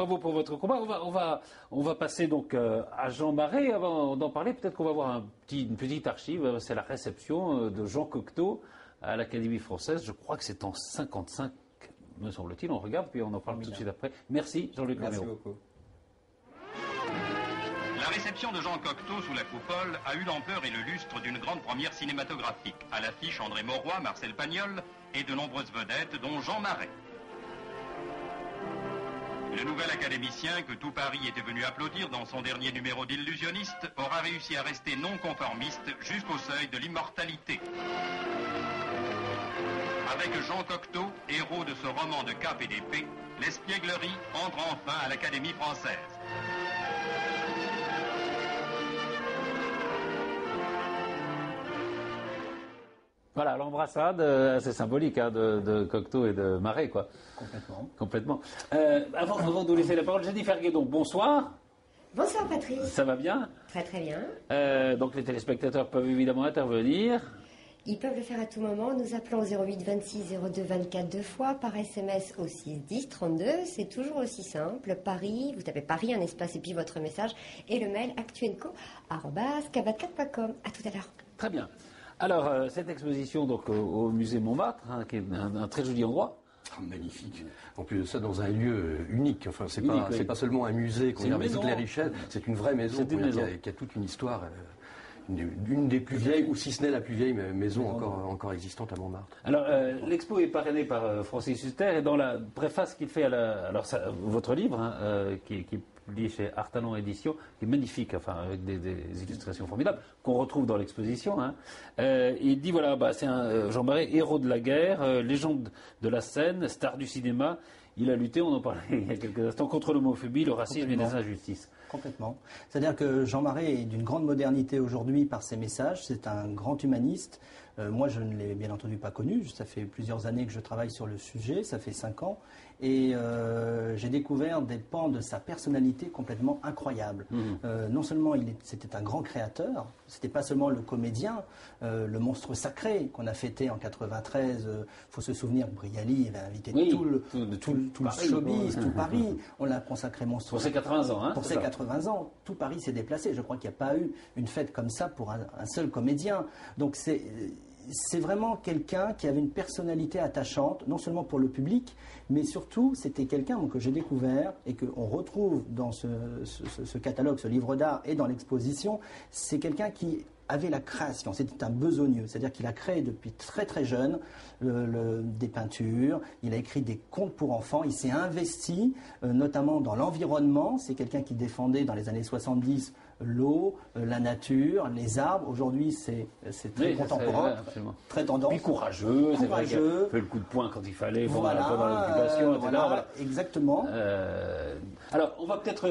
Bravo pour votre combat. On va passer donc à Jean Marais. Avant d'en parler, peut-être qu'on va voir une petite archive. C'est la réception de Jean Cocteau à l'Académie française. Je crois que c'est en 55, me semble-t-il. On regarde, puis on en parle tout de suite après. Merci Jean-Luc Laméro. Merci beaucoup. La réception de Jean Cocteau sous la coupole a eu l'ampleur et le lustre d'une grande première cinématographique. À l'affiche, André Mauroy, Marcel Pagnol et de nombreuses vedettes, dont Jean Marais. Le nouvel académicien que tout Paris était venu applaudir dans son dernier numéro d'Illusionniste aura réussi à rester non conformiste jusqu'au seuil de l'immortalité. Avec Jean Cocteau, héros de ce roman de cap et d'épée, l'espièglerie entre enfin à l'Académie française. Voilà, l'embrassade, assez symbolique de Cocteau et de Marais, quoi. Complètement. Avant de vous laisser la parole, Jennifer Guédon, bonsoir. Bonsoir Patrice. Ça va bien? Très très bien. Donc les téléspectateurs peuvent évidemment intervenir. Ils peuvent le faire à tout moment. Nous appelons au 08 26 02 24 deux fois, par SMS au 6 10 32. C'est toujours aussi simple. Paris, vous tapez Paris, un espace et puis votre message. Et le mail actuenco@cabatcat.com. À tout à l'heure. Très bien. Alors, cette exposition donc au musée Montmartre, qui est un très joli endroit. Magnifique. En plus de ça, dans un lieu unique. Enfin, c'est pas seulement un musée qu'on a avec toutes les richesses. C'est une vraie maison, qui a toute une histoire. Une des plus vieilles, ou si ce n'est la plus vieille maison encore existante à Montmartre. Alors, l'expo est parrainée par Francis Huster, et dans la préface qu'il fait votre livre, qui est publié chez Artanon Éditions, qui est magnifique, enfin, avec des illustrations formidables, qu'on retrouve dans l'exposition. Il dit, voilà, c'est un Jean Marais, héros de la guerre, légende de la scène, star du cinéma. Il a lutté, on en parlait il y a quelques instants, contre l'homophobie, le racisme et les injustices. Complètement. C'est-à-dire que Jean Marais est d'une grande modernité aujourd'hui par ses messages. C'est un grand humaniste. Moi, je ne l'ai bien entendu pas connu. Ça fait plusieurs années que je travaille sur le sujet. Ça fait 5 ans. Et j'ai découvert des pans de sa personnalité complètement incroyables. Non seulement c'était un grand créateur, c'était pas seulement le comédien, le monstre sacré qu'on a fêté en 93. Faut se souvenir que Brialy avait invité tout le showbiz, tout Paris. On l'a consacré monstre. Pour ses 80 ans, Pour ses 80 ans, tout Paris s'est déplacé. Je crois qu'il n'y a pas eu une fête comme ça pour un seul comédien. Donc c'est vraiment quelqu'un qui avait une personnalité attachante, non seulement pour le public, mais surtout, c'était quelqu'un que j'ai découvert et qu'on retrouve dans ce catalogue, ce livre d'art et dans l'exposition. C'est quelqu'un qui avait la création, c'était un besogneux, c'est-à-dire qu'il a créé depuis très très jeune des peintures, il a écrit des contes pour enfants, il s'est investi notamment dans l'environnement. C'est quelqu'un qui défendait dans les années 70 l'eau, la nature, les arbres. Aujourd'hui, c'est très contemporain, très tendance. Puis courageux, c'est vrai qu'il a fait le coup de poing quand il fallait pendant l'occupation, etc. Voilà, exactement. Alors, on va peut-être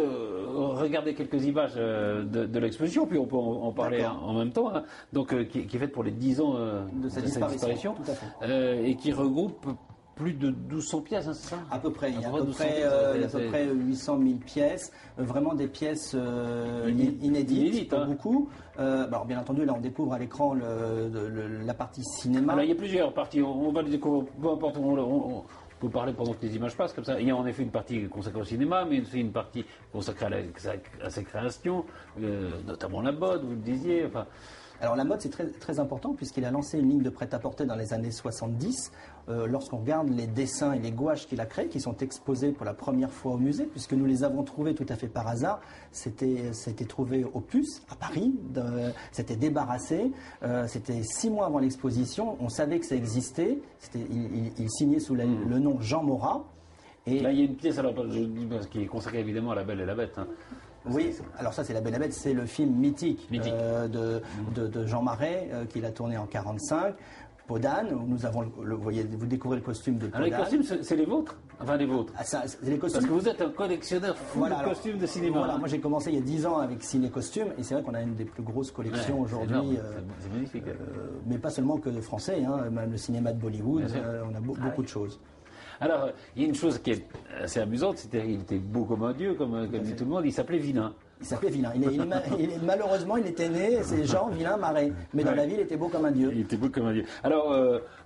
regarder quelques images de l'exposition, puis on peut en parler en même temps, donc, qui est faite pour les 10 ans de sa disparition. Tout à fait. Et qui regroupe plus de 1200 pièces, c'est ça? À peu près. Il y a à peu près 800 000 pièces, vraiment des pièces inédites pour beaucoup. Alors, bien entendu, là, on découvre à l'écran la partie cinéma. Alors, il y a plusieurs parties. On va les découvrir, peu importe, on peut parler pendant que les images passent, comme ça. Il y a en effet une partie consacrée au cinéma, mais aussi une partie consacrée à ses créations, notamment la mode, vous le disiez. Enfin. Alors la mode, c'est très, très important puisqu'il a lancé une ligne de prêt-à-porter dans les années 70. Lorsqu'on regarde les dessins et les gouaches qu'il a créés, qui sont exposés pour la première fois au musée, puisque nous les avons trouvés tout à fait par hasard, c'était trouvé au Puce, à Paris, c'était débarrassé, c'était 6 mois avant l'exposition, on savait que ça existait, il signait sous le nom Jean Morat. Et là, il y a une pièce alors, qui est consacrée évidemment à La Belle et la Bête. Oui, alors ça c'est La Belle et la Bête, c'est le film mythique. De Jean Marais qu'il a tourné en 1945. Podane, où nous avons, vous découvrez le costume de Podane. Alors les costumes, c'est les vôtres? Enfin, les vôtres. C'est les costumes. Parce que vous êtes un collectionneur fou de costumes de cinéma. Voilà, moi j'ai commencé il y a 10 ans avec Ciné Costumes, et c'est vrai qu'on a une des plus grosses collections aujourd'hui. C'est magnifique. Mais pas seulement que de français, même le cinéma de Bollywood, on a beaucoup de choses. Alors, il y a une chose qui est assez amusante, c'est qu'il était beau comme un dieu, comme dit tout le monde, il s'appelait Vilain. Il s'appelait Vilain. Malheureusement, il était né, c'est Jean Vilain Marais. Mais dans la vie, il était beau comme un dieu. Il était beau comme un dieu. Alors,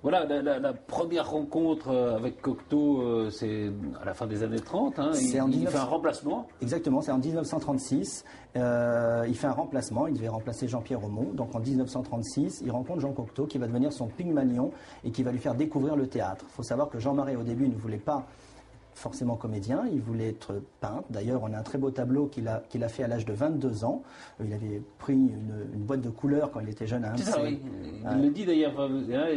voilà, la première rencontre avec Cocteau, c'est à la fin des années 30. Hein, il fait un remplacement. Exactement, c'est en 1936. Il fait un remplacement, il devait remplacer Jean-Pierre Aumont. Donc en 1936, il rencontre Jean Cocteau qui va devenir son Pygmalion et qui va lui faire découvrir le théâtre. Il faut savoir que Jean Marais, au début, ne voulait pas forcément comédien, il voulait être peintre. D'ailleurs, on a un très beau tableau qu'il a fait à l'âge de 22 ans. Il avait pris une boîte de couleurs quand il était jeune à un. C'est ça, oui. Il le dit d'ailleurs,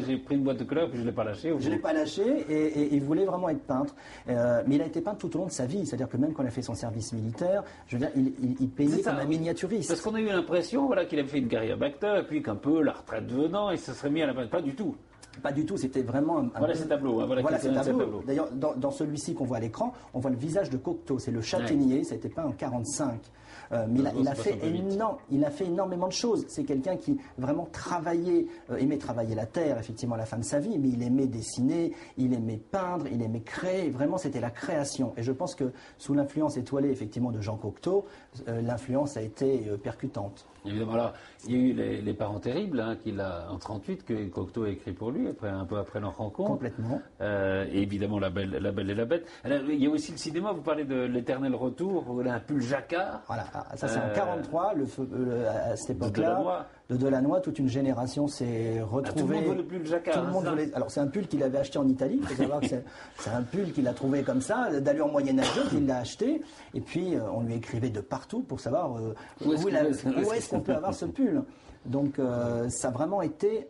j'ai pris une boîte de couleurs puis je ne l'ai pas lâchée. Je ne l'ai pas lâché et il voulait vraiment être peintre. Mais il a été peintre tout au long de sa vie. C'est-à-dire que même quand il a fait son service militaire, je veux dire, il peignait comme un miniaturiste. Parce qu'on a eu l'impression voilà, qu'il avait fait une carrière d'acteur et puis qu'un peu la retraite venant, il se serait mis à la peinture. Pas du tout. Pas du tout, c'était vraiment voilà ces tableaux. Voilà ces tableaux. D'ailleurs, dans celui-ci qu'on voit à l'écran, on voit le visage de Cocteau. C'est le châtaignier, ça a été peint en 1945. Mais il a fait énormément de choses. C'est quelqu'un qui vraiment aimait travailler la terre, effectivement, à la fin de sa vie, mais il aimait dessiner, il aimait peindre, il aimait créer. Vraiment, c'était la création. Et je pense que sous l'influence étoilée, effectivement, de Jean Cocteau, l'influence a été percutante. Évidemment, alors, il y a eu les Parents terribles, hein, qu'il a en 1938, que Cocteau a écrit pour lui, un peu après leur rencontre. Complètement. Et évidemment, la Belle et la Bête. Alors, il y a aussi le cinéma, vous parlez de l'Éternel Retour, où il a un pull jacquard. Voilà, ça c'est en 1943, à cette époque-là. De Delannoy, toute une génération s'est retrouvée. Tout le monde voulait le pull jacquard. Tout le monde voulait. Alors c'est un pull qu'il avait acheté en Italie. Il faut savoir que c'est un pull qu'il a trouvé comme ça, d'allure moyenâgeuse, il l'a acheté. Et puis on lui écrivait de partout pour savoir où est-ce qu'on peut avoir ce pull. Donc ça a vraiment été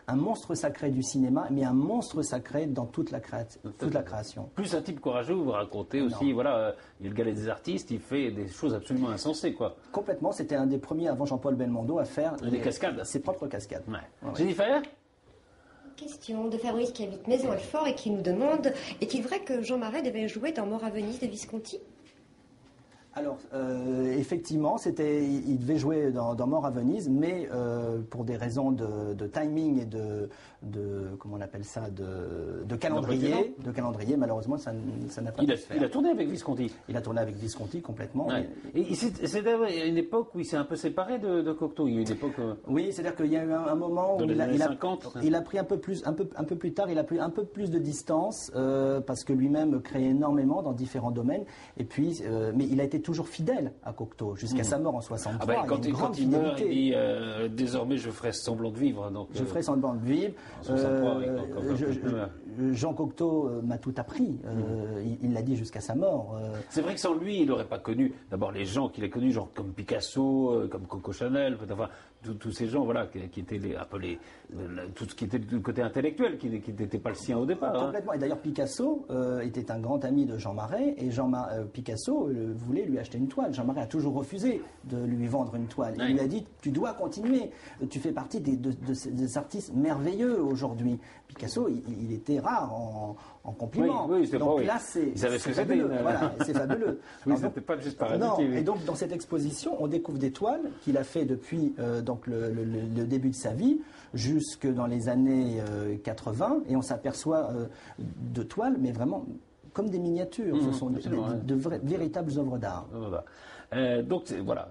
un monstre sacré du cinéma, mais un monstre sacré dans toute la création. Plus un type courageux, vous racontez aussi, voilà, il est le galet des artistes, il fait des choses absolument insensées, quoi. Complètement, c'était un des premiers avant Jean-Paul Belmondo à faire des cascades. Ses propres cascades. Ouais. Jennifer ? Question de Fabrice qui habite Maison-Alfort et qui nous demande: est-il vrai que Jean Marais devait jouer dans Mort à Venise de Visconti ? Alors, effectivement, il devait jouer dans Mort à Venise, mais pour des raisons de timing et comment on appelle ça, de calendrier, malheureusement, ça n'a pas pu se faire. Il a tourné avec Visconti. Il a tourné avec Visconti complètement. Ouais. Et c'est d'ailleurs une époque où il s'est un peu séparé de Cocteau. Il y a eu une époque. Oui, c'est-à-dire qu'il y a eu un moment où il a pris un peu plus tard, il a pris un peu plus de distance parce que lui-même créait énormément dans différents domaines. Et puis, mais il a été toujours fidèle à Cocteau jusqu'à sa mort en 1963. Quand il meurt, il dit désormais je ferai semblant de vivre. Donc, je ferai semblant de vivre. Jean Cocteau m'a tout appris. Il l'a dit jusqu'à sa mort. C'est vrai que sans lui, il n'aurait pas connu d'abord les gens qu'il a connus, genre comme Picasso, comme Coco Chanel, enfin tous ces gens, voilà, qui étaient tout ce qui était du côté intellectuel, qui n'était pas le sien au départ. Complètement. Et d'ailleurs, Picasso était un grand ami de Jean Marais, et Picasso voulait lui acheter une toile. Jean Marais a toujours refusé de lui vendre une toile. Il lui a dit: tu dois continuer. Tu fais partie des artistes merveilleux aujourd'hui. Picasso, il était rare en compliments. Donc là, il savait ce que c'était. Voilà, c'est fabuleux. C'était pas juste par non. Et donc, dans cette exposition, on découvre des toiles qu'il a fait depuis donc le début de sa vie jusque dans les années 80, et on s'aperçoit de toiles, mais vraiment comme des miniatures. Ce sont de véritables œuvres d'art. Donc voilà.